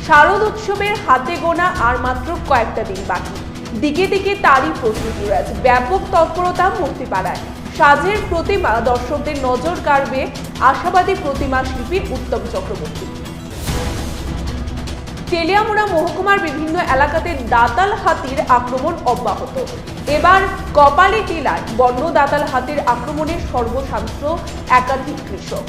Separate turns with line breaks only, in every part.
শারদ উৎসবের হাতে গোনা আর মাত্র কয়েকটা দিন বাকি। দিকে দিকে তারই প্রস্তুতি রয়েছে। ব্যাপক তৎপরতা মূর্তিপাড়ায়। সাজের প্রতিমা দর্শকদের নজর কাড়বে আশাবাদী প্রতিমা শিল্পী উত্তম চক্রবর্তী। তেলিয়ামুড়া মহকুমার বিভিন্ন এলাকাতে দাতাল হাতির আক্রমণ অব্যাহত। এবার কপালী টিলায় বন্য দাতাল হাতির আক্রমণে সর্বশান্ত একাধিক কৃষক।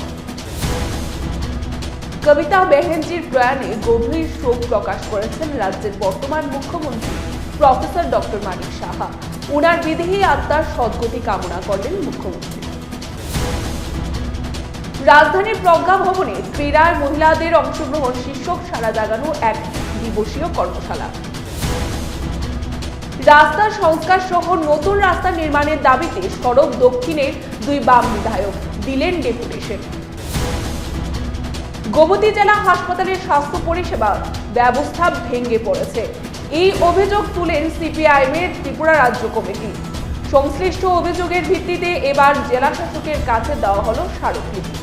কবিতা বেহেনজির প্রয়াণে গভীর শোক প্রকাশ করেছেন রাজ্যের বর্তমান মুখ্যমন্ত্রী প্রফেসর ডক্টর মানিক সাহা। উনার বিদেহী আত্মার সদ্গতি কামনা করলেন মুখ্যমন্ত্রী। রাজধানীর প্রজ্ঞা ভবনে ক্রীড়ায় মহিলাদের অংশগ্রহণ শীর্ষক সারা জাগানো এক দিবসীয় কর্মশালা। রাস্তা সংস্কার সহ নতুন রাস্তা নির্মাণের দাবিতে সড়ক দক্ষিণের দুই বাম বিধায়ক দিলেন ডেপুটেশন। গোমতী জেলা হাসপাতালের স্বাস্থ্য পরিষেবা ব্যবস্থা ভেঙে পড়েছে। এই অভিযোগ তুলেন সিপিআইএমের ত্রিপুরা রাজ্য কমিটি। সংশ্লিষ্ট অভিযোগের ভিত্তিতে এবার জেলা শাসকের কাছে দেওয়া হলো স্মারকলিপি।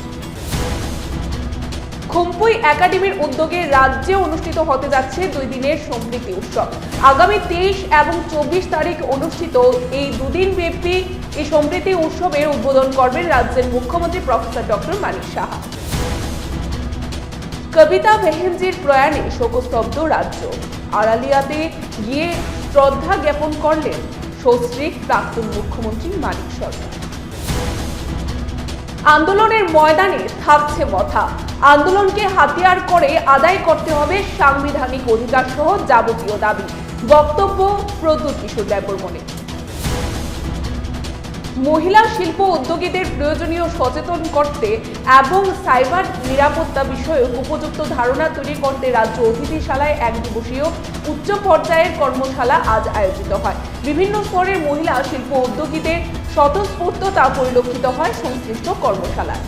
খুম্পুই একাডেমির উদ্যোগে রাজ্যে অনুষ্ঠিত হতে যাচ্ছে 2 দিনের সম্প্রীতি উৎসব। আগামী 23 এবং 24 তারিখ অনুষ্ঠিত এই দুদিন ব্যাপী এই সম্প্রীতি উৎসবের উদ্বোধন করবেন রাজ্যের মুখ্যমন্ত্রী প্রফেসর ডক্টর মানিক সাহা। কবিতা বেহেনজির প্রয়াণে শোকস্তব্ধ রাজ্য। আড়ালিয়াতে গিয়ে শ্রদ্ধা জ্ঞাপন করলেন সস্ত্রীক প্রাক্তন মুখ্যমন্ত্রী মানিক সরকার। আন্দোলনের ময়দানে থাকছে কথা। আন্দোলনকে হাতিয়ার করে আদায় করতে হবে সাংবিধানিক অধিকার সহ যাবতীয় দাবি। বক্তব্য প্রদ্যুৎ কিশোর দেববর্মনে। মহিলা শিল্প উদ্যোগীদের প্রয়োজনীয় সচেতন করতে এবং সাইবার নিরাপত্তা বিষয়ে উপযুক্ত ধারণা তৈরি করতে রাজ্য অতিথিশালায় এক দিবসীয় উচ্চ পর্যায়ের কর্মশালা আজ আয়োজিত হয়। বিভিন্ন স্তরের মহিলা শিল্প উদ্যোগীদের স্বতঃস্ফূর্ততা পরিলক্ষিত হয় সংশ্লিষ্ট কর্মশালায়।